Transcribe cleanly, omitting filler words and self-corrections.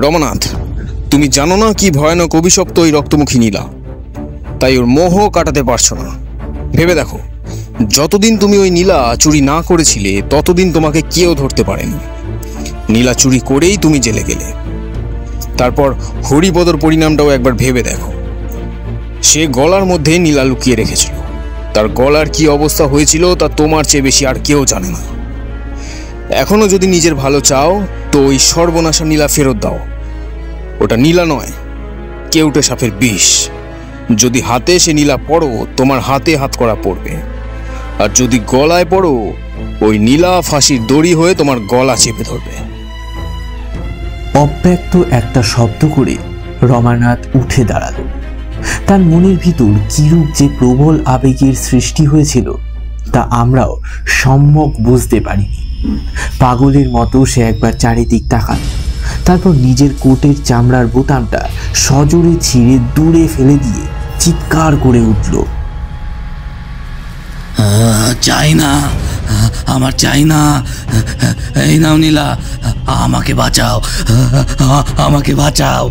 রমানাথ, তুমি জানো না কি ভয়ানক অভিশপ্ত ওই রক্তমুখী নীলা, তাই ওর মোহ কাটাতে পারছো না। ভেবে দেখো, যতদিন তুমি ওই নীলা চুরি না করেছিলে ততদিন তোমাকে কেউ ধরতে পারেনি। নীলা চুরি করেই তুমি জেলে গেলে। তারপর হরিপদর পরিণামটাও একবার ভেবে দেখো। সে গলার মধ্যে নীলা লুকিয়ে রেখেছিল। তার গলার কি অবস্থা হয়েছিল তা তোমার চেয়ে বেশি আর কেউ জানে না। এখনো যদি নিজের ভালো চাও তো ওই সর্বনাশা নীলা ফেরত দাও। ওটা নীলা নয়, কেউটে সাপের বিষ। যদি হাতে সে নীলা পড়ো, তোমার হাতে হাত করা পড়বে। আর যদি গলায় পড়ো, ওই নীলা ফাঁসির দড়ি হয়ে তোমার গলা চেপে ধরবে। অব্যক্ত একটা শব্দ করে রমানাথ উঠে দাঁড়ালো। তার মনের ভিতর কিরূপ যে প্রবল আবেগের সৃষ্টি হয়েছিল তা আমরাও সম্যক বুঝতে পারিনি। পাগলের মতো সে একবার চারিদিক তাকাল, তারপর নিজের কোটের চামড়ার বোতামটা সজোরে ছিঁড়ে দূরে ফেলে দিয়ে চিৎকার করে উঠল, চাই না, আমার চাই না। এই নাও নীলা, আমাকে বাঁচাও, আমাকে বাঁচাও।